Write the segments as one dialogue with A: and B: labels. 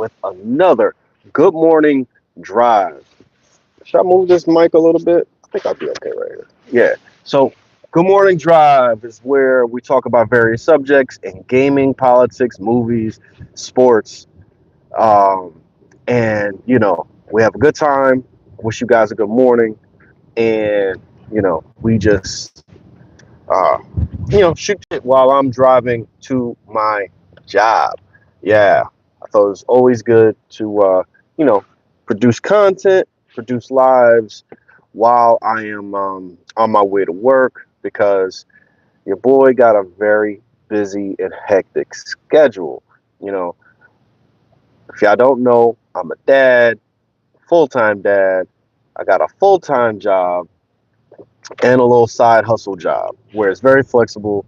A: with another Good Morning Drive. Should I move this mic a little bit? I think I'll be okay right here. Yeah. So, Good Morning Drive is where we talk about various subjects in gaming, politics, movies, sports, um, and we have a good time. Wish you guys a good morning, and we just shoot it while I'm driving to my job. Yeah, I thought it was always good to, produce content, produce lives while I am on my way to work because your boy got a very busy and hectic schedule. You know, if y'all don't know, I'm a dad, full time dad. I got a full time job and a little side hustle job where it's very flexible.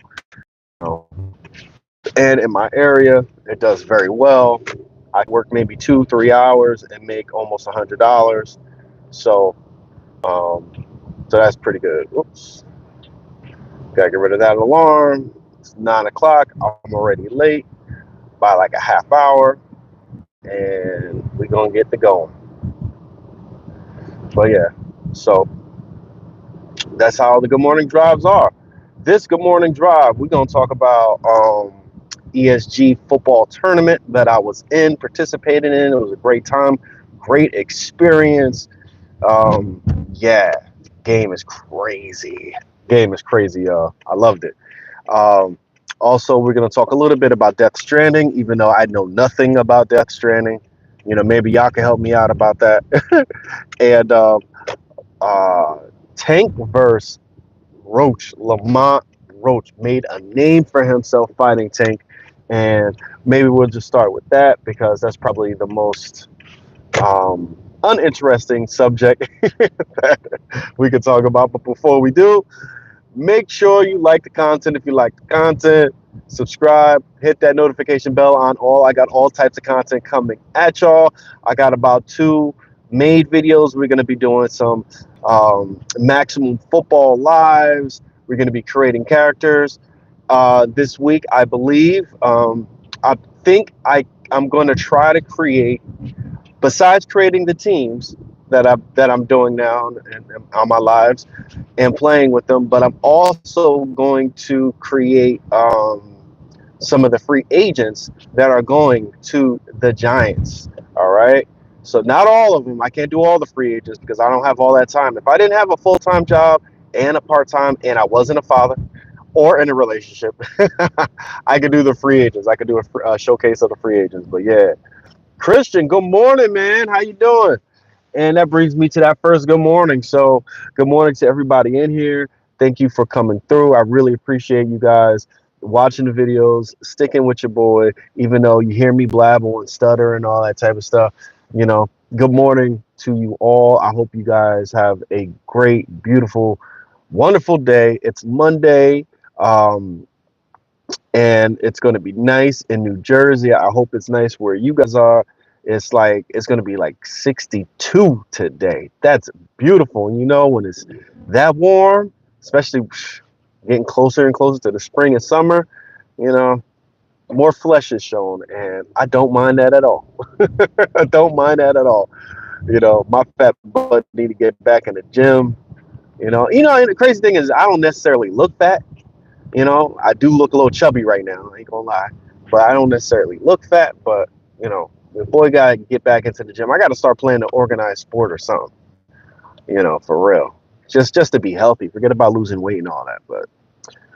A: And in my area, it does very well. I work maybe 2, 3 hours and make almost $100. So, um, so that's pretty good. Oops, gotta get rid of that alarm. It's 9 o'clock. I'm already late by like a half hour, and we're gonna get to going. But yeah, so that's how the good morning drives are. This good morning drive, we're gonna talk about ESG football tournament that I was in, participating in. It was a great time, great experience. Um, yeah, game is crazy. Game is crazy, y'all. I loved it. Um, Also, we're gonna talk a little bit about Death Stranding, even though I know nothing about Death Stranding. Maybe y'all can help me out about that. And uh, Tank versus Roach, Lamont Roach made a name for himself fighting Tank, and maybe we'll just start with that because that's probably the most uninteresting subject that we could talk about. But before we do, make sure you like the content. If you like the content, subscribe, hit that notification bell on all. I got all types of content coming at y'all. I got about 2 made videos. We're going to be doing some maximum football lives. We're going to be creating characters this week, I believe. I think I'm going to try to create, besides creating the teams that I'm doing now and on my lives and playing with them, but I'm also going to create some of the free agents that are going to the Giants. All right. So not all of them. I can't do all the free agents because I don't have all that time. If I didn't have a full-time job and a part-time and I wasn't a father or in a relationship, I could do the free agents. I could do a showcase of the free agents. But yeah, Christian, good morning, man. How you doing? And that brings me to that first good morning. So, good morning to everybody in here. Thank you for coming through. I really appreciate you guys watching the videos, sticking with your boy, even though you hear me blabble and stutter and all that type of stuff. Good morning to you all. I hope you guys have a great, beautiful, wonderful day. It's Monday. And it's going to be nice in New Jersey. I hope it's nice where you guys are. It's going to be like 62 today. That's beautiful. And when it's that warm, especially getting closer and closer to the spring and summer, you know, more flesh is shown, and I don't mind that at all. I don't mind that at all. My fat butt need to get back in the gym. And the crazy thing is I don't necessarily look fat. I do look a little chubby right now. I ain't gonna lie, but I don't necessarily look fat. But the boy gotta get back into the gym. I gotta start playing an organized sport or something. For real. Just to be healthy. Forget about losing weight and all that.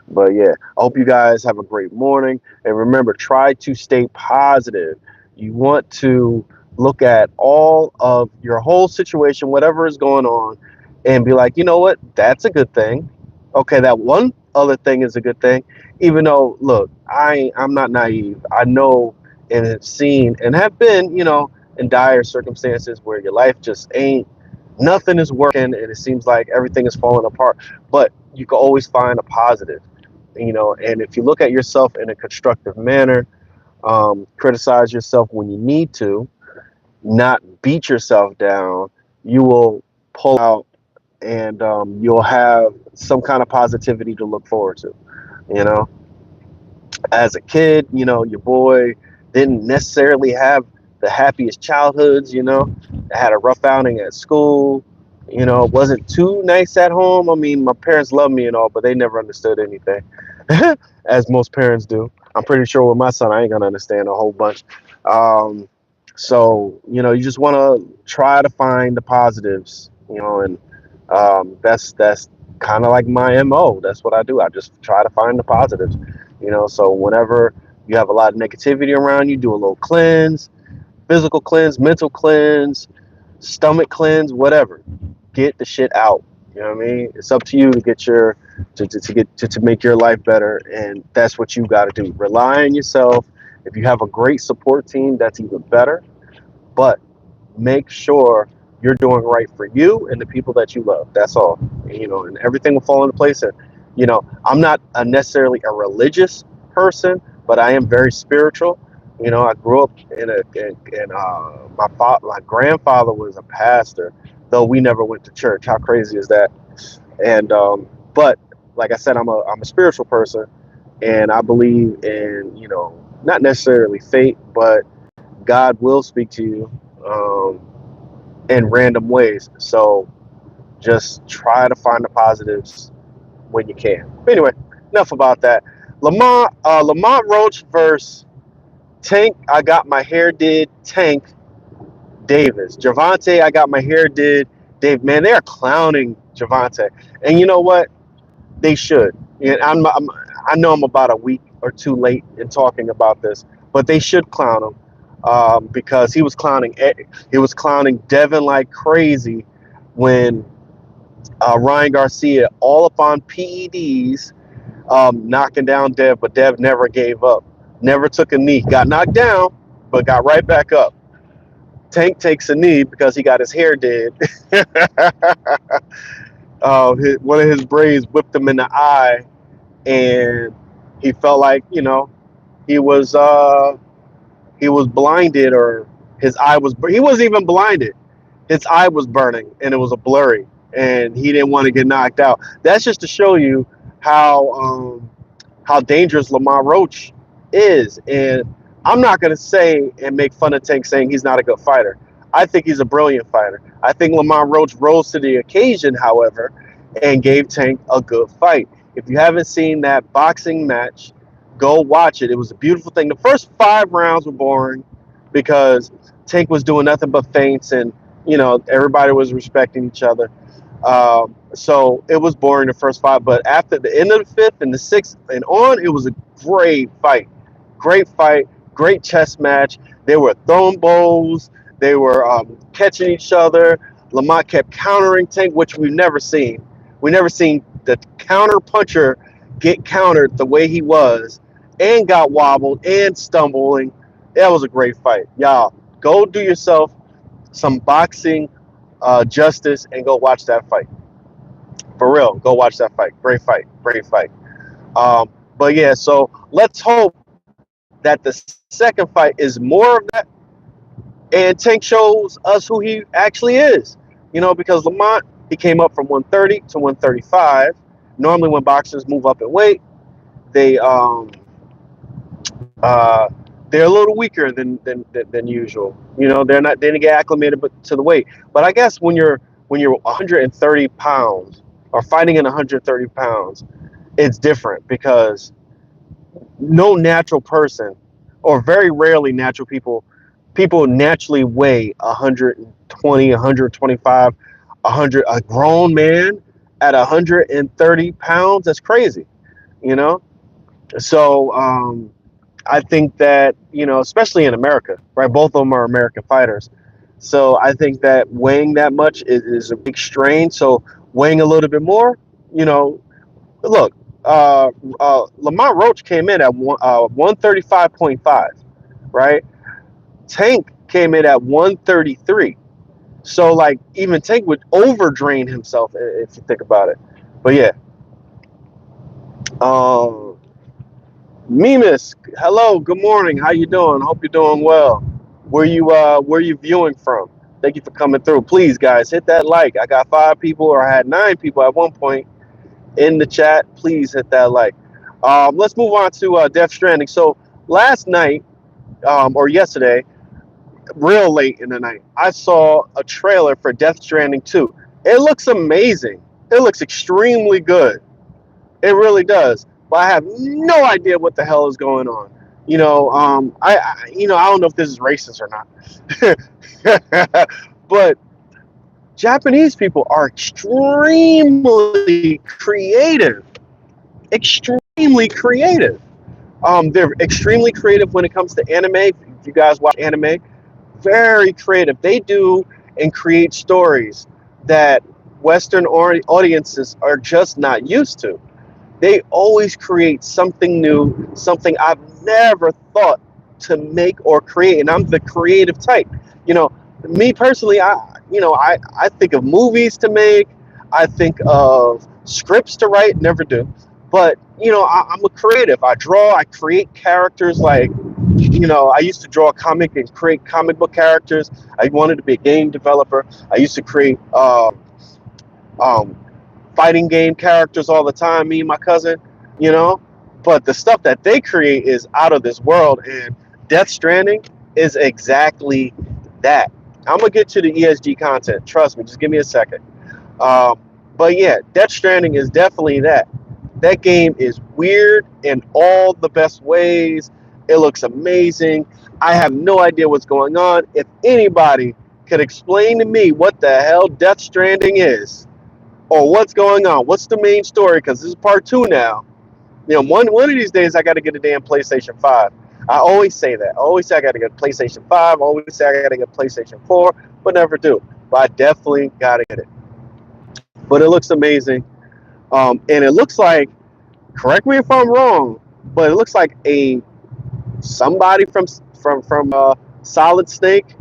A: But yeah, I hope you guys have a great morning. And remember, try to stay positive. You want to look at all of your whole situation, whatever is going on, and be like, you know what? That's a good thing. Okay, that one other thing is a good thing. Even though, look, I'm not naive. I know and have seen and have been, in dire circumstances where your life just ain't, nothing is working and it seems like everything is falling apart. But you can always find a positive, and if you look at yourself in a constructive manner, criticize yourself when you need to, not beat yourself down, you will pull out and you'll have some kind of positivity to look forward to. You know, as a kid, your boy didn't necessarily have the happiest childhoods, I had a rough outing at school, it wasn't too nice at home. I mean, my parents loved me and all, but they never understood anything, as most parents do. I'm pretty sure with my son, I ain't gonna understand a whole bunch. Um, so, you just want to try to find the positives, and that's kind of like my MO. That's what I do. I just try to find the positives, so whenever you have a lot of negativity around you, do a little cleanse, physical cleanse, mental cleanse, stomach cleanse, whatever. Get the shit out. You know what I mean? It's up to you to get to make your life better, and that's what you got to do. Rely on yourself. If you have a great support team, that's even better. But make sure you're doing right for you and the people that you love. That's all. And everything will fall into place. And I'm not necessarily a religious person, but I am very spiritual. I grew up my grandfather was a pastor, though we never went to church. How crazy is that? And but like I said, I'm a spiritual person, and I believe in not necessarily fate, but God will speak to you. In random ways. So just try to find the positives when you can. Anyway, enough about that. Lamont Roach versus Tank. I got my hair did. Tank Davis. Javante. I got my hair did. Dave. Man, they are clowning Javante, and you know what? They should. And I know I'm about a week or two late in talking about this, but they should clown him because he was clowning Devin like crazy when Ryan Garcia all up on PEDs, knocking down Dev, but Dev never gave up, never took a knee, got knocked down, but got right back up. Tank takes a knee because he got his hair did. One of his braids whipped him in the eye, and he felt like he was he was blinded, or his eye was he wasn't even blinded, his eye was burning and it was a blurry, and he didn't want to get knocked out. That's just to show you how dangerous Lamont Roach is. And I'm not going to say and make fun of Tank saying he's not a good fighter. I think he's a brilliant fighter. I think Lamont Roach rose to the occasion, however, and gave Tank a good fight. If you haven't seen that boxing match, go watch it. It was a beautiful thing. The first 5 rounds were boring because Tank was doing nothing but feints, and everybody was respecting each other. So it was boring the first 5, but after the end of the 5th and the 6th and on, it was a great fight. Great fight, great chess match. They were throwing bows. They were catching each other. Lamont kept countering Tank, which we've never seen. We never seen the counter puncher get countered the way he was, and got wobbled and stumbling. That was a great fight. Y'all, go do yourself some boxing justice and go watch that fight. For real, go watch that fight. Great fight. Great fight. But yeah, so let's hope that the second fight is more of that, and Tank shows us who he actually is. Because Lamont, he came up from 130 to 135. Normally, when boxers move up in weight, they uh, they're a little weaker than usual. They didn't get acclimated to the weight. But I guess when you're 130 pounds or fighting in 130 pounds, it's different because no natural person, or very rarely natural people naturally weigh 120, 125, 100. A grown man at 130 pounds, that's crazy, you know? So I think that, especially in America, right? Both of them are American fighters. So I think that weighing that much is a big strain. So weighing a little bit more, look, Lamont Roach came in at 135.5, right? Tank came in at 133. So, like, even Tank would overdrain himself if you think about it. But yeah. Mimas, hello, good morning. How you doing? Hope you're doing well. Where you viewing from? Thank you for coming through. Please, guys, hit that like. I got 5 people, or I had 9 people at one point in the chat. Please hit that like. Let's move on to Death Stranding. So last night, or yesterday, real late in the night, I saw a trailer for Death Stranding 2. It looks amazing. It looks extremely good. It really does. But I have no idea what the hell is going on. I don't know if this is racist or not. But Japanese people are extremely creative. Extremely creative. They're extremely creative when it comes to anime. If you guys watch anime, very creative. They do and create stories that Western audiences are just not used to. They always create something new, something I've never thought to make or create. And I'm the creative type. You know, me personally, I think of movies to make. I think of scripts to write. Never do. But, I'm a creative. I draw, I create characters like, I used to draw a comic and create comic book characters. I wanted to be a game developer. I used to create um, fighting game characters all the time, me and my cousin, you know. But the stuff that they create is out of this world, and Death Stranding is exactly that. I'm gonna get to the ESG content. Trust me, just give me a second. Um, but yeah, Death Stranding is definitely that. That game is weird in all the best ways. It looks amazing. I have no idea what's going on. If anybody could explain to me what the hell Death Stranding is, or what's going on, what's the main story? Because this is part 2 now. One of these days I got to get a damn PlayStation 5. I always say that. I always say I got to get a PlayStation 5. I always say I got to get a PlayStation 4, but never do. But I definitely got to get it. But it looks amazing. And it looks like, correct me if I'm wrong, but it looks like somebody from Solid Snake,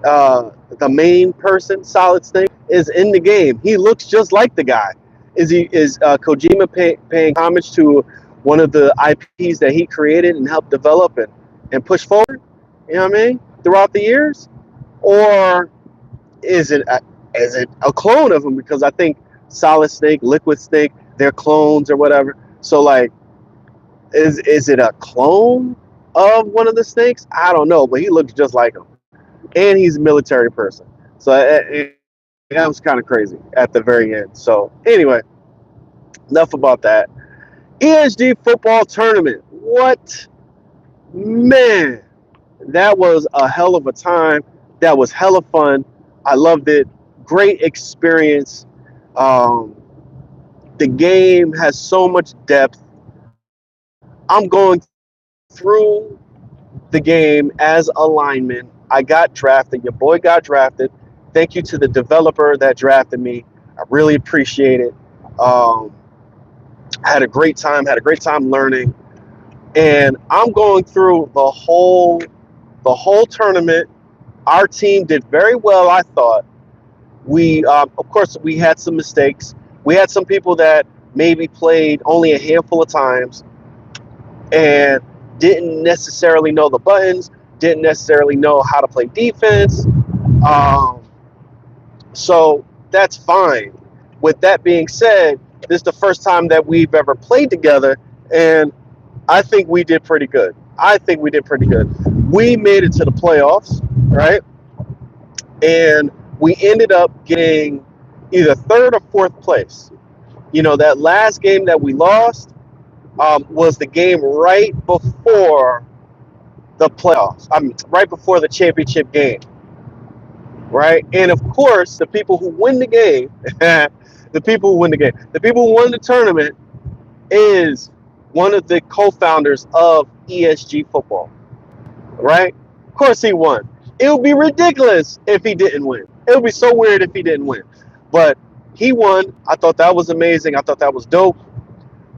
A: the main person, Solid Snake, is in the game. He looks just like the guy. Is Kojima paying homage to one of the IPs that he created and helped develop and push forward? You know what I mean? Throughout the years, or is it a clone of him? Because I think Solid Snake, Liquid Snake, they're clones or whatever. So like, is it a clone of one of the snakes? I don't know, but he looks just like him, and he's a military person. So that was kind of crazy at the very end. So anyway, enough about that. ESG football tournament. What, man? That was a hell of a time. That was hella fun. I loved it. Great experience. Um, the game has so much depth. I'm going through the game as a lineman. I got drafted. Your boy got drafted. Thank you to the developer that drafted me. I really appreciate it. I had a great time. Had a great time learning, and I'm going through the whole tournament. Our team did very well, I thought. Of course, we had some mistakes. We had some people that maybe played only a handful of times and didn't necessarily know the buttons, didn't necessarily know how to play defense. Um, so that's fine. With that being said, this is the first time that we've ever played together, and I think we did pretty good. I think we did pretty good. We made it to the playoffs, right? And we ended up getting either third or fourth place. That last game that we lost was the game right before the playoffs. I mean, right before the championship game, right? And of course, the people who win the game, the people who won the tournament is one of the co-founders of ESG football, right? Of course he won. It would be ridiculous if he didn't win. It would be so weird if he didn't win. But he won. I thought that was amazing. I thought that was dope.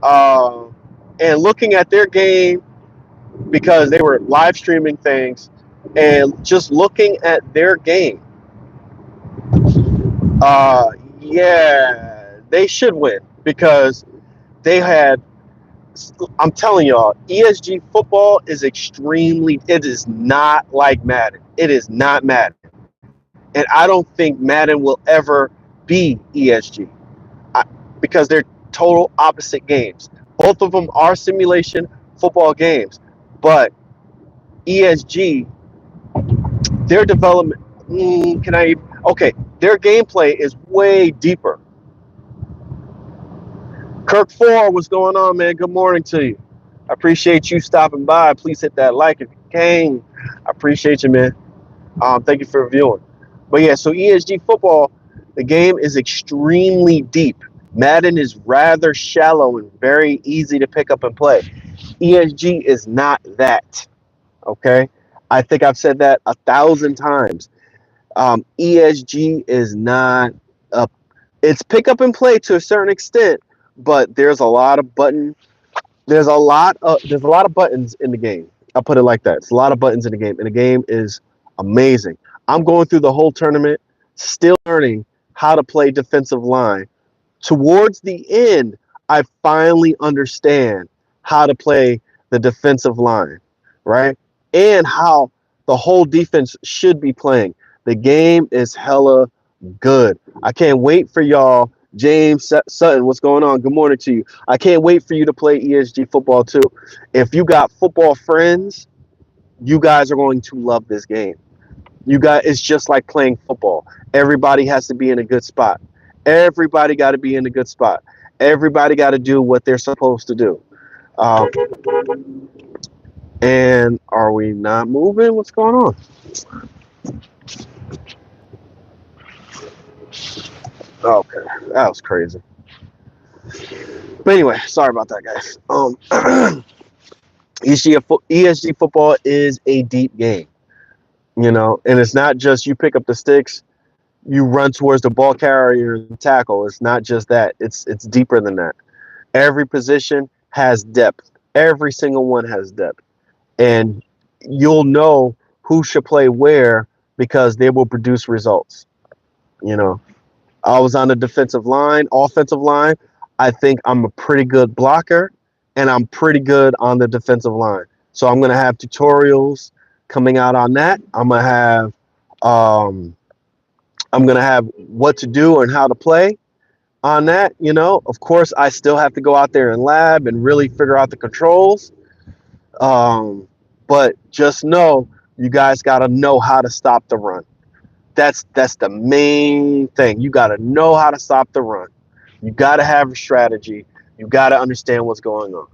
A: Uh, and looking at their game, because they were live streaming things, and just looking at their game, yeah, they should win because they had. I'm telling y'all, ESG football is it is not like Madden. It is not Madden. And I don't think Madden will ever be ESG because they're total opposite games. Both of them are simulation football games, but ESG their development. Can I? Okay, their gameplay is way deeper. Kirk Four, what's going on, man? Good morning to you. I appreciate you stopping by. Please hit that like if you can. I appreciate you, man. Thank you for reviewing. But yeah, so ESG football, the game is extremely deep. Madden is rather shallow and very easy to pick up and play. ESG is not that. Okay, I think I've said that 1,000 times. ESG is not a. It's pick up and play to a certain extent, but there's a lot of button. There's a lot of buttons in the game. I'll put it like that. It's a lot of buttons in the game, and the game is amazing. I'm going through the whole tournament, still learning how to play defensive line. Towards the end, I finally understand how to play the defensive line, right? And how the whole defense should be playing. The game is hella good. I can't wait for y'all. James Sutton, what's going on? Good morning to you. I can't wait for you to play ESG football too. If you got football friends, you guys are going to love this game. It's just like playing football. Everybody has to be in a good spot. Everybody got to be in a good spot. Everybody got to do what they're supposed to do. Um, and are we not moving? What's going on? Okay, that was crazy. But anyway, sorry about that, guys. ESG football is a deep game, and it's not just you pick up the sticks, you run towards the ball carrier and tackle. It's not just that. It's deeper than that. Every position has depth. Every single one has depth. And you'll know who should play where because they will produce results. You know, I was on the defensive line, offensive line. I think I'm a pretty good blocker and I'm pretty good on the defensive line. So I'm going to have tutorials coming out on that. Um, I'm going to have what to do and how to play on that. Of course, I still have to go out there and lab and really figure out the controls. But just know you guys got to know how to stop the run. That's the main thing. You got to know how to stop the run. You got to have a strategy. You got to understand what's going on.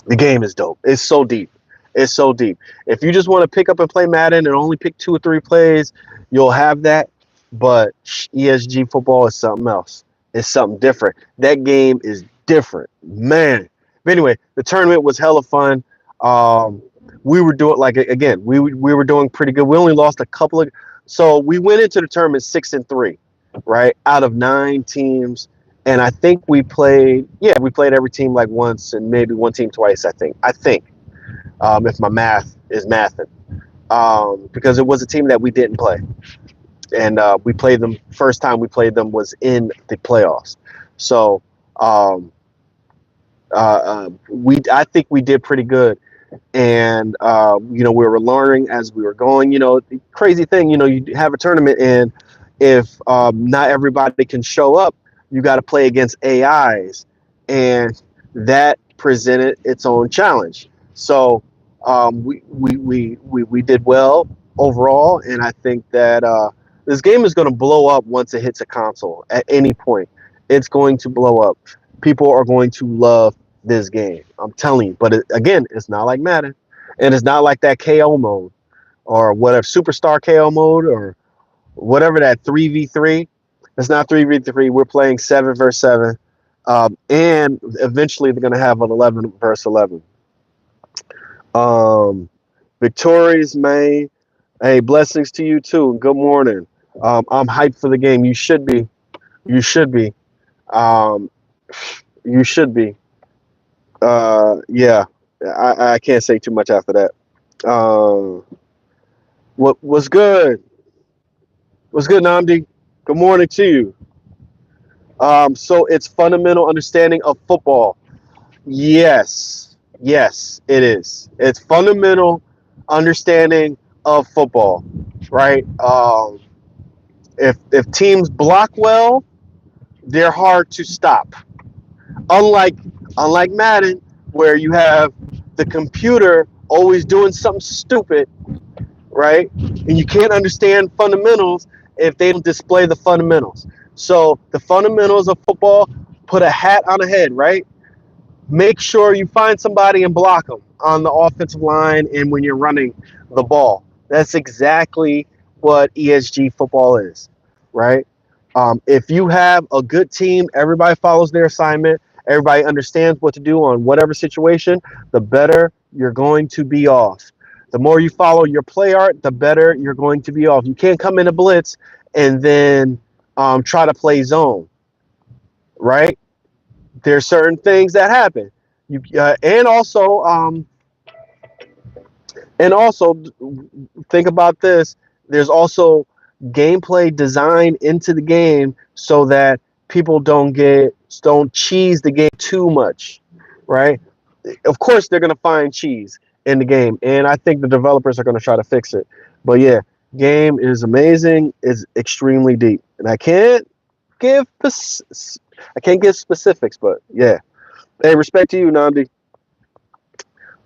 A: The game is dope. It's so deep. It's so deep. If you just want to pick up and play Madden and only pick 2 or 3 plays, you'll have that. But ESG football is something else. It's something different. That game is different, man. But anyway, the tournament was hella fun. We were doing we were doing pretty good. We only lost a couple of, so we went into the tournament 6-3, right, out of 9 teams. And I think we played every team like once and maybe one team twice. I think if my math is mathing, because it was a team that we didn't play. And we played them. First time we played them was in the playoffs. So I think we did pretty good. And we were learning as we were going. The crazy thing, you have a tournament, and if not everybody can show up, you got to play against AIs, and that presented its own challenge. So we did well overall, and I think that this game is going to blow up once it hits a console. At any point, it's going to blow up. People are going to love this game. I'm telling you. But again, it's not like Madden, and it's not like that KO mode or whatever superstar KO mode or whatever that 3v3. It's not 3v3. We're playing 7 versus 7, and eventually they're going to have an 11 versus 11. Victoria's May. Hey, blessings to you too. Good morning. I'm hyped for the game. You should be. You should be. You should be. Yeah. I can't say too much after that. What's good? What's good, Namdi? Good morning to you. So it's fundamental understanding of football. Yes, it is. It's fundamental understanding of football, right? If teams block well, they're hard to stop. Unlike Madden, where you have the computer always doing something stupid, right? And you can't understand fundamentals if they don't display the fundamentals. So the fundamentals of football, put a hat on a head, right? Make sure you find somebody and block them on the offensive line and when you're running the ball. That's exactly what ESG football is, right? If you have a good team, everybody follows their assignment, everybody understands what to do on whatever situation, the better you're going to be off. The more you follow your play art, the better you're going to be off. You can't come in a blitz and then try to play zone, right? There's certain things that happen. You and also think about this. There's also gameplay design into the game so that people don't cheese the game too much, right? Of course, they're gonna find cheese in the game, and I think the developers are gonna try to fix it. But yeah, game is amazing. Is extremely deep, and give I can't give specifics, but yeah. Hey, respect to you, Namdi.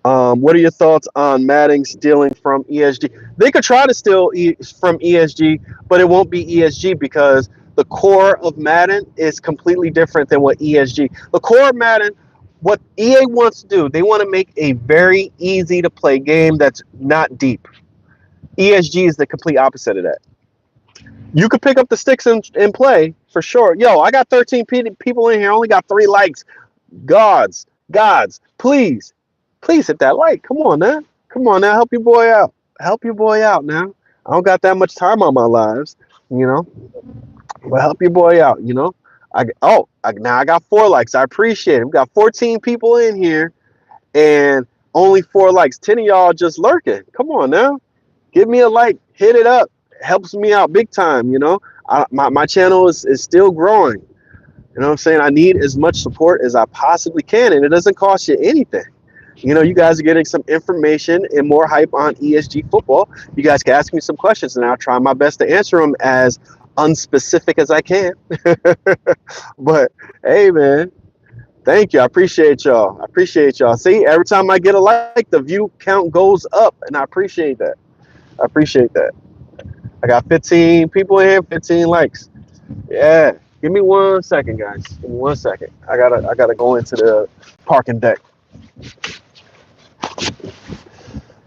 A: What are your thoughts on Madden stealing from ESG? They could try to steal from ESG, but it won't be ESG because the core of Madden is completely different than what ESG. The core of Madden, what EA wants to do, they want to make a very easy to play game that's not deep. ESG is the complete opposite of that. You could pick up the sticks and play for sure. Yo, I got 13 people in here, only got 3 likes. Gods, please hit that like. Come on now. Come on now. Help your boy out. Help your boy out now. I don't got that much time on my lives, you know. But help your boy out, you know. Now I got 4 likes. I appreciate it. We got 14 people in here and only 4 likes. 10 of y'all just lurking. Come on now. Give me a like. Hit it up. Helps me out big time, you know. My channel is still growing. You know what I'm saying? I need as much support as I possibly can, and it doesn't cost you anything. You know, you guys are getting some information and more hype on ESG football. You guys can ask me some questions, and I'll try my best to answer them as unspecific as I can. But hey, man, thank you. I appreciate y'all. See, every time I get a like, the view count goes up, and I appreciate that. I got 15 people in here, 15 likes. Yeah. Give me 1 second, guys. Give me 1 second. I gotta go into the parking deck.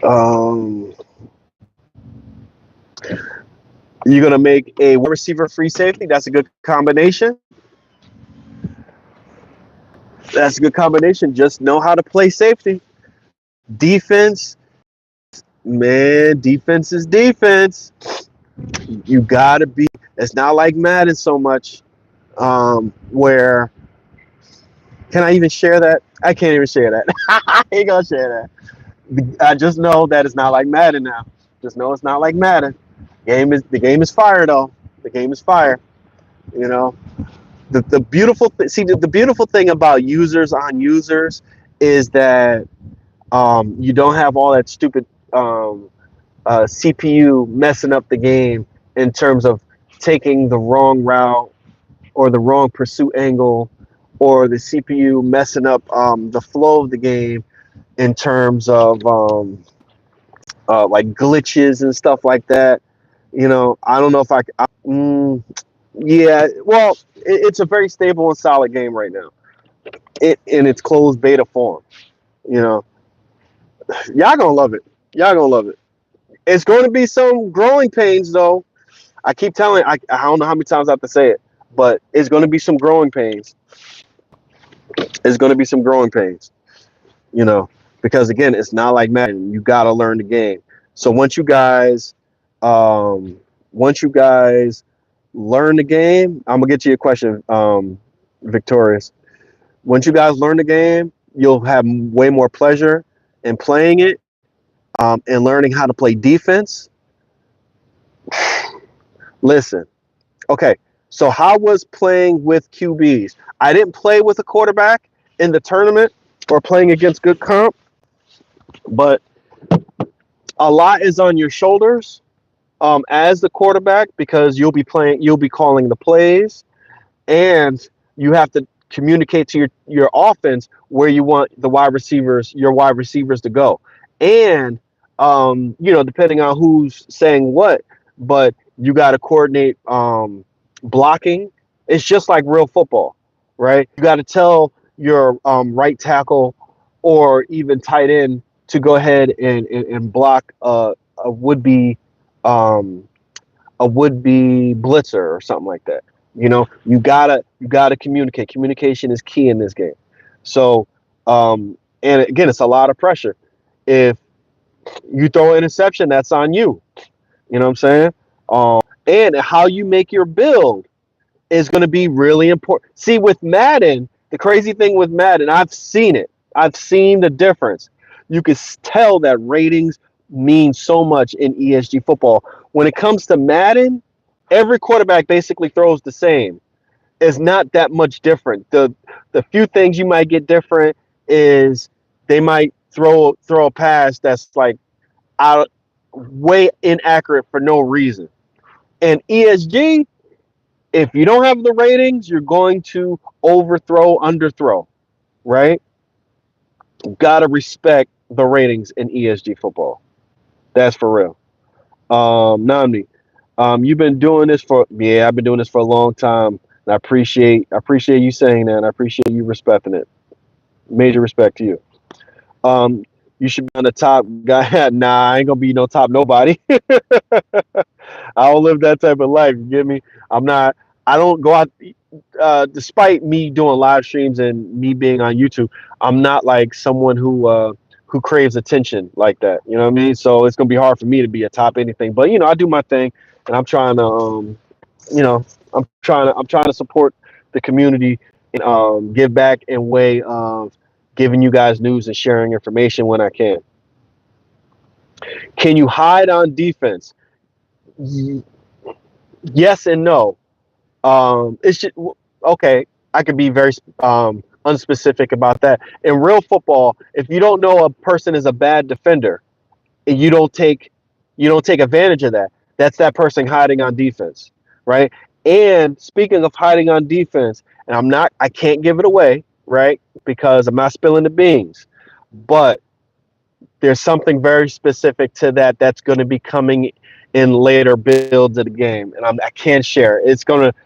A: Um, you're gonna make a wide receiver free safety. That's a good combination. Just know how to play safety. Defense, man. Defense is defense. You gotta be. It's not like Madden so much. Where can I even share that? I can't even share that. I ain't gonna share that. I just know that it's not like Madden now. Just know it's not like Madden. The game is fire though. The game is fire. You know, the beautiful the beautiful thing about users on users is that you don't have all that stupid CPU messing up the game in terms of taking the wrong route or the wrong pursuit angle, or the CPU messing up the flow of the game in terms of like glitches and stuff like that. You know, I don't know if yeah, well, it's a very stable and solid game right now. It in its closed beta form. You know, y'all gonna love it. Y'all gonna love it. It's going to be some growing pains, though. I keep telling. I don't know how many times I have to say it, but it's going to be some growing pains. It's going to be some growing pains. You know, because again, it's not like Madden. You got to learn the game. So once you guys learn the game, I'm gonna get you a question, Victorious. Once you guys learn the game, you'll have way more pleasure in playing it, and learning how to play defense. Listen, okay. So how was playing with QBs? I didn't play with a quarterback in the tournament or playing against good comp, but a lot is on your shoulders as the quarterback because you'll be calling the plays, and you have to communicate to your offense where you want your wide receivers to go. And depending on who's saying what, but you got to coordinate blocking. It's just like real football, right? You got to tell your right tackle or even tight end to go ahead and block a would be um, a would be blitzer or something like that. You gotta communicate. Communication is key in this game. So, and again, it's a lot of pressure. If you throw an interception, that's on you. You know what I'm saying? And how you make your build is going to be really important. See, with Madden, the crazy thing with Madden, I've seen it. I've seen the difference. You can tell that ratings mean so much in ESG football. When it comes to Madden, every quarterback basically throws the same. It's not that much different. The few things you might get different is they might throw a pass that's like out way inaccurate for no reason. And ESG, if you don't have the ratings, you're going to overthrow, underthrow, right? Gotta respect the ratings in ESG football. That's for real. Namni, you've been doing this for yeah, I've been doing this for a long time. And I appreciate you saying that. And I appreciate you respecting it. Major respect to you. Um, you should be on the top guy. Nah, I ain't gonna be no top nobody. I don't live that type of life. You get me? I'm not. I don't go out. Despite me doing live streams and me being on YouTube, I'm not like someone who craves attention like that. You know what I mean? So it's gonna be hard for me to be a top anything. But I do my thing, and I'm trying to you know, I'm trying to support the community and give back in way of giving you guys news and sharing information when I can. Can you hide on defense? Yes and no. It's just okay. I could be very unspecific about that. In real football, if you don't know a person is a bad defender, and you don't take advantage of that. That's that person hiding on defense, right? And speaking of hiding on defense, and I can't give it away, right? Because I'm not spilling the beans, but there's something very specific to that that's going to be coming in later builds of the game, and I can't share. It's going to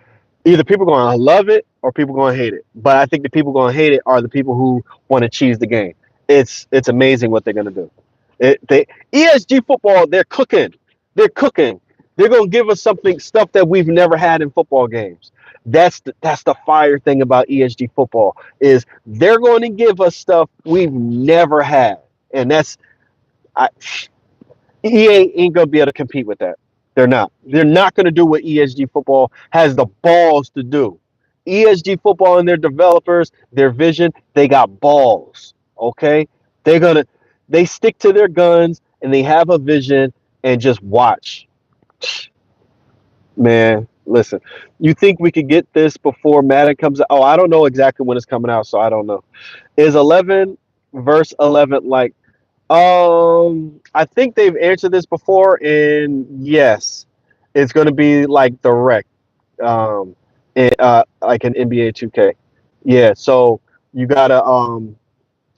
A: either people are going to love it or people are going to hate it. But I think the people going to hate it are the people who want to cheese the game. It's amazing what they're going to do. They ESG football, they're cooking. They're cooking. They're going to give us stuff that we've never had in football games. That's the fire thing about ESG football is they're going to give us stuff we've never had, and I, EA ain't gonna be able to compete with that. They're not. They're not gonna do what ESG football has the balls to do. ESG football and their developers, their vision, they got balls. Okay, they're gonna they stick to their guns and they have a vision and just watch. Man, listen. You think we could get this before Madden comes out? Oh, I don't know exactly when it's coming out, so I don't know. Is 11 verse 11 like I think they've answered this before, and yes, it's going to be like the rec, like an NBA 2K. Yeah, so you gotta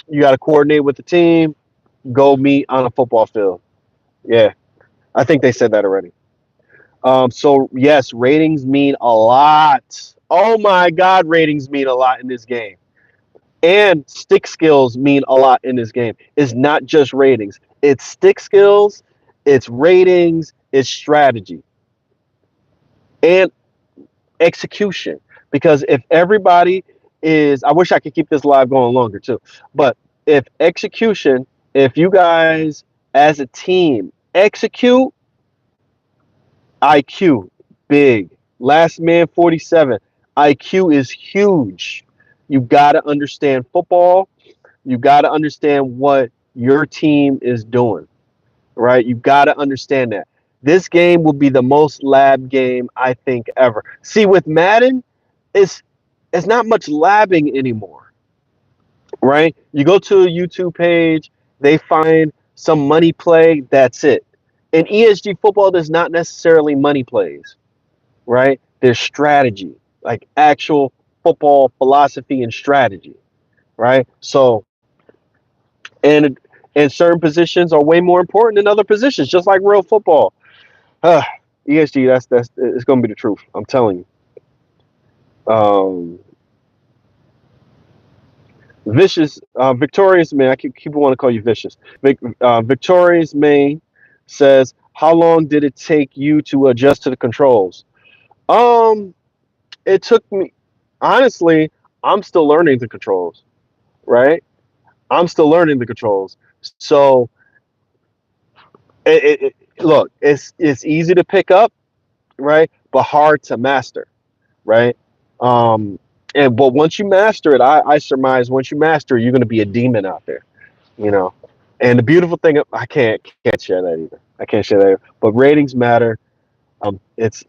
A: you gotta coordinate with the team, go meet on a football field. Yeah, I think they said that already. So yes, ratings mean a lot. Oh my God, ratings mean a lot in this game. And stick skills mean a lot in this game. It's not just ratings. It's stick skills, it's ratings, it's strategy, and execution. Because if everybody I wish I could keep this live going longer too. But if you guys as a team execute, IQ, big. Last man 47. IQ is huge. You got to understand football. You got to understand what your team is doing, right? You got to understand that. This game will be the most lab game I think ever. See, with Madden, it's it's not much labbing anymore, right? You go to a YouTube page, they find some money play, that's it. In ESG football, there's not necessarily money plays, right? There's strategy, like actual football philosophy and strategy, right? So and and certain positions are way more important than other positions, just like real football. Uh, ESG, that's it's gonna be the truth. I'm telling you. Vicious, Victorious man. I keep want to call you Vicious. Victorious Maine says, "How long did it take you to adjust to the controls?" Um, it took me. Honestly, I'm still learning the controls. Right? I'm still learning the controls. So, look, it's easy to pick up, right? But hard to master, right? Um, but once you master it, I surmise once you master it, you're going to be a demon out there, you know. And the beautiful thing, I can't share that either. I can't share that. Either. But ratings matter. It's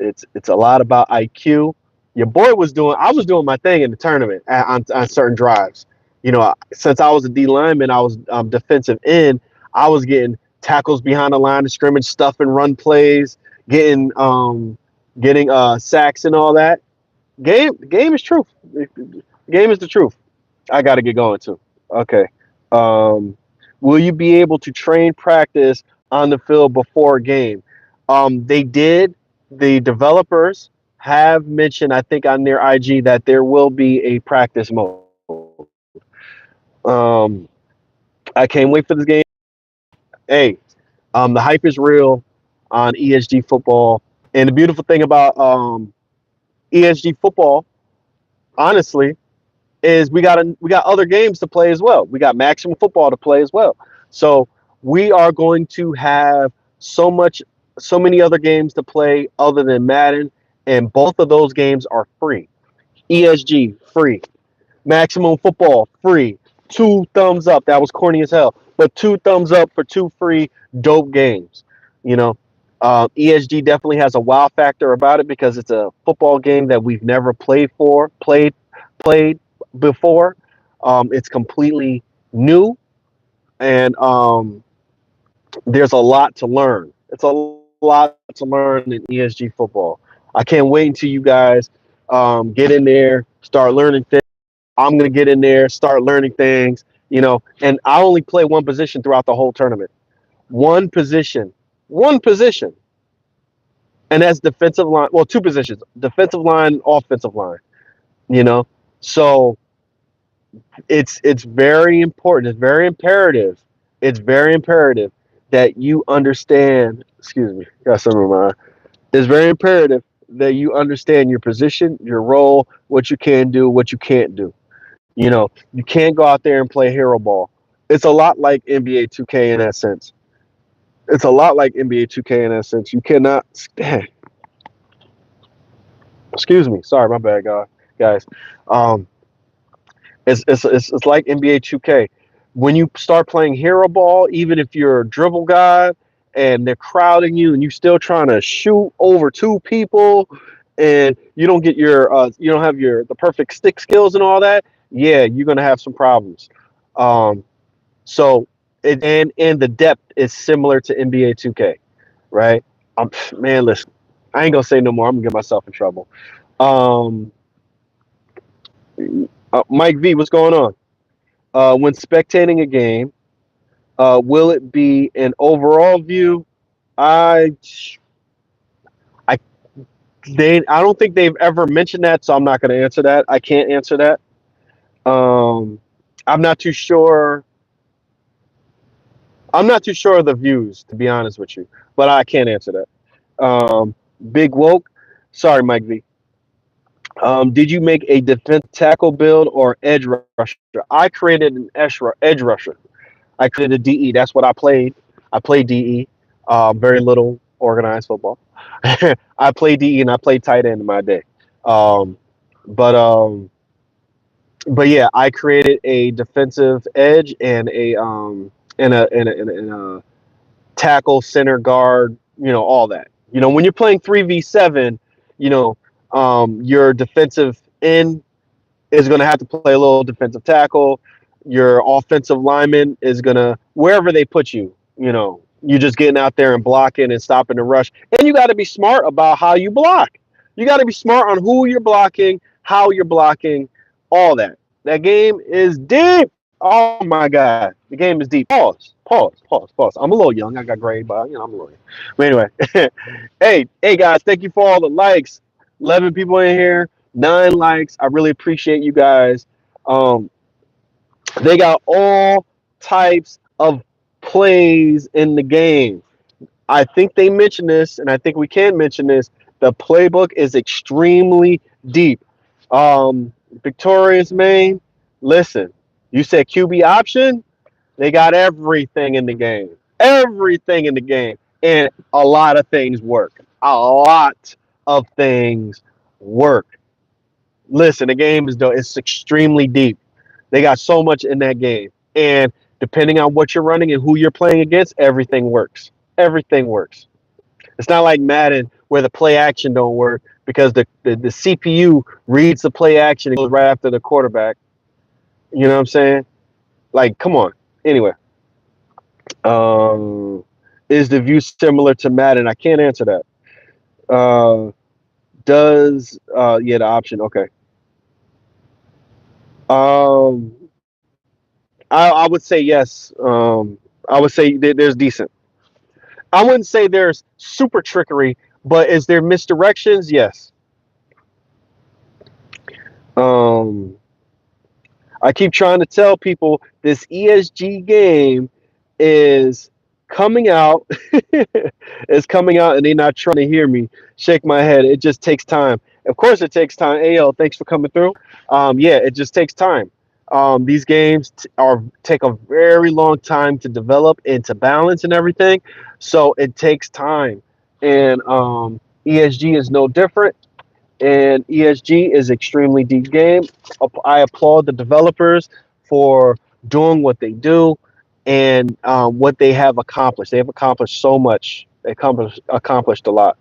A: a lot about IQ. Your boy was doing. I was doing my thing in the tournament on certain drives. You know, since I was a D lineman, I was defensive end. I was getting tackles behind the line of scrimmage, stuff and run plays, getting sacks and all that. Game is truth. Game is the truth. I got to get going too. Okay. Um, will you be able to train practice on the field before a game? They did. The developers have mentioned, I think, on their IG that there will be a practice mode. Um, I can't wait for this game. Hey, the hype is real on ESG football, and the beautiful thing about ESG football, honestly, is we got other games to play as well. We got maximum football to play as well. So we are going to have so many other games to play other than Madden, and both of those games are free. ESG free, maximum football free. Two thumbs up. That was corny as hell, but two thumbs up for two free dope games. You know, ESG definitely has a wow factor about it because it's a football game that we've never played before. It's completely new, and there's a lot to learn. It's a lot to learn in ESG football. I can't wait until you guys get in there, start learning things. I'm gonna get in there, start learning things, and I only play one position throughout the whole tournament. One position, and that's defensive line. Well, two positions: defensive line, offensive line. You know, so it's very important. It's very imperative. It's very imperative that you understand. Excuse me, got some of my. It's very imperative that you understand your position, your role, what you can do, what you can't do. You can't go out there and play hero ball. It's a lot like NBA 2K in that sense. It's a lot like NBA 2K in that sense. You cannot. Excuse me. Sorry, my bad, guys. Um, it's like NBA 2K. When you start playing hero ball, even if you're a dribble guy and they're crowding you and you still trying to shoot over two people and you don't have your the perfect stick skills and all that, yeah, you're gonna have some problems. Um, so and the depth is similar to NBA 2K, right? Man, listen, I ain't gonna say no more. I'm gonna get myself in trouble. Um, Mike V, what's going on? When spectating a game, will it be an overall view? I I I don't think they've ever mentioned that, so I'm not going to answer that. I can't answer that. Um, I'm not too sure. I'm not too sure of the views, to be honest with you, but I can't answer that. Big woke. Sorry, Mike V. Did you make a defense tackle build or edge rusher? I created an edge rusher. I created a DE. That's what I played. I played DE. Very little organized football. I played DE and I played tight end in my day. Um, but um, but yeah, I created a defensive edge and a tackle, center guard. All that. When you're playing 3v7, you know your defensive end is going to have to play a little defensive tackle. Your offensive lineman is going to, wherever they put you, you're just getting out there and blocking and stopping the rush. And you got to be smart about how you block. You got to be smart on who you're blocking, how you're blocking, all that. That game is deep. Oh my God, the game is deep. Pause. I'm a little young. I got grade, but I'm a little young. But anyway, hey guys, thank you for all the likes. 11 people in here, 9 likes. I really appreciate you guys. Um, they got all types of plays in the game. I think they mentioned this, and I think we can mention this. The playbook is extremely deep. Victorious Maine, listen, you said QB option, they got everything in the game. Everything in the game. And a lot of things work. A lot of things work. Listen, the game is though it's extremely deep. They got so much in that game. And depending on what you're running and who you're playing against, everything works. Everything works. It's not like Madden where the play action don't work because the CPU reads the play action and goes right after the quarterback. You know what I'm saying? Like, come on. Anyway, um, is the view similar to Madden? I can't answer that. Uh, yeah, the option? Okay. Um, I would say yes. I would say there's decent. I wouldn't say there's super trickery, but is there misdirections? Yes. Um, I keep trying to tell people this ESG game is coming out. It's coming out, and they're not trying to hear me. Shake my head. It just takes time. Of course, it takes time. Ayo, thanks for coming through. Yeah, it just takes time. These games take a very long time to develop and to balance and everything, so it takes time. And ESG is no different, and ESG is extremely deep game. I applaud the developers for doing what they do and what they have accomplished. They have accomplished so much. They accomplished a lot.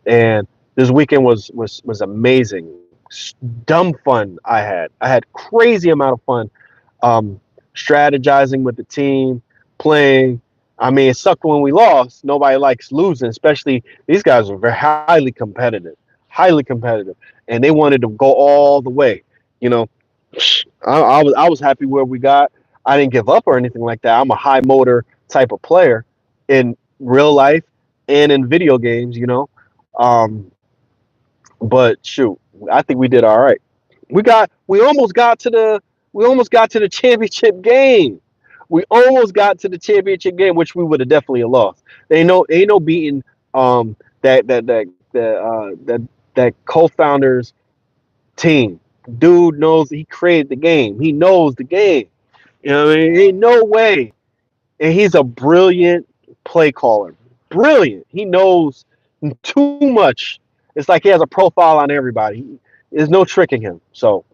A: And this weekend was amazing. Dumb fun I had crazy amount of fun um, strategizing with the team, playing. I mean, it sucked when we lost. Nobody likes losing, especially these guys are very highly competitive, and they wanted to go all the way. You know, I was happy where we got. I didn't give up or anything like that. I'm a high motor type of player in real life and in video games. Um, but shoot, I think we did all right. We almost got to the championship game. We almost got to the championship game, which we would have definitely lost. They know ain't no beating that co-founders team. Dude knows he created the game. He knows the game. You know what I mean? Ain't no way. And he's a brilliant play caller. Brilliant. He knows too much. It's like he has a profile on everybody. There's no tricking him. So,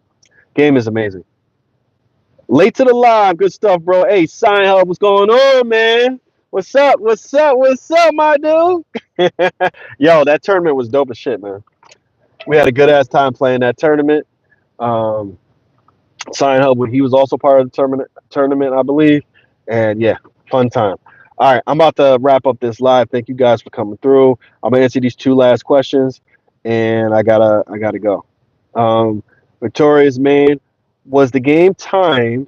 A: game is amazing. Late to the live. Good stuff, bro. Hey, Sign Hub, what's going on, man? What's up? What's up, my dude? Yo, that tournament was dope as shit, man. We had a good ass time playing that tournament. Um, Sign Hub, he was also part of the tournament, I believe. And yeah, fun time. All right, I'm about to wrap up this live. Thank you guys for coming through. I'm gonna answer these two last questions, and I gotta go. Victoria's Main, was the game timed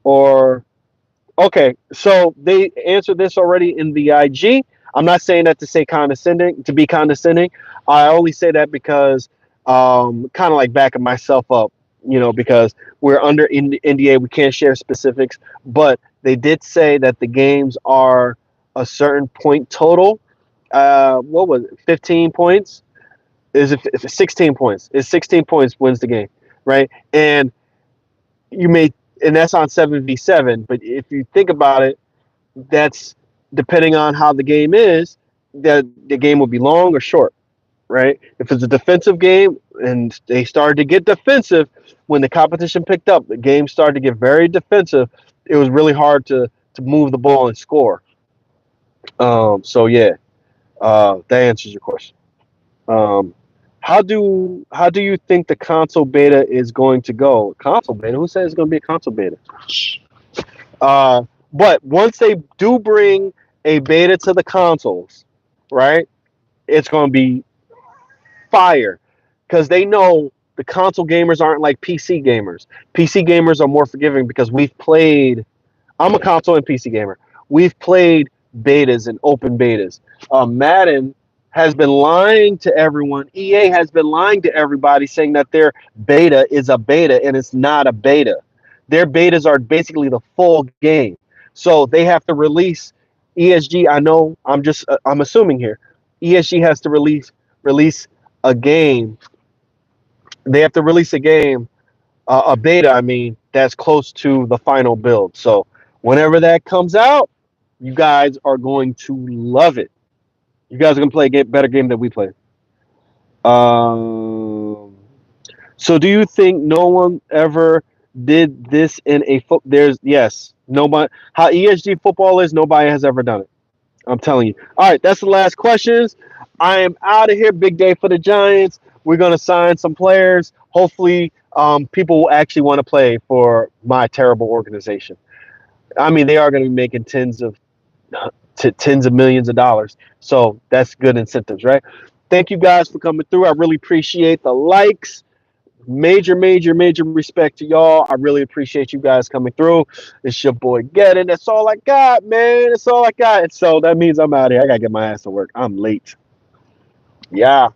A: or okay? So they answered this already in the IG. I'm not saying that to say condescending, to be condescending. I only say that because kind of like backing myself up, because we're under NDA, we can't share specifics, but they did say that the games are a certain point total. What was it? 15 points? Is it if it's 16 points? Is 16 points wins the game, right? And you may, and that's on 7v7. But if you think about it, that's depending on how the game is. The game will be long or short, right? If it's a defensive game and they started to get defensive when the competition picked up, the game started to get very defensive. It was really hard to move the ball and score. So yeah, that answers your question. Um, how do you think the console beta is going to go? Console beta? Who said it's going to be a console beta? Uh, but once they do bring a beta to the consoles, right? It's going to be fire because they know. the console gamers aren't like PC gamers. PC gamers are more forgiving because we've played. I'm a console and PC gamer. We've played betas and open betas. Madden has been lying to everyone. EA has been lying to everybody, saying that their beta is a beta, and it's not a beta. Their betas are basically the full game. So they have to release ESG. I know. I'm assuming here. ESG has to release a game. They have to release a game, a beta, I mean, that's close to the final build. So whenever that comes out, you guys are going to love it. You guys are going to play a better game than we play. Um, so do you think no one ever did this in a foot? There's yes, nobody. How ESG football is, nobody has ever done it. I'm telling you. All right, that's the last questions. I am out of here. Big day for the Giants. We're gonna sign some players. Hopefully, people will actually want to play for my terrible organization. I mean, they are going to be making tens of millions of dollars. So that's good incentives, right? Thank you guys for coming through. I really appreciate the likes. Major respect to y'all. I really appreciate you guys coming through. It's your boy Get It. That's all I got, man. That's all I got. And so that means I'm out here. I gotta get my ass to work. I'm late. Yeah.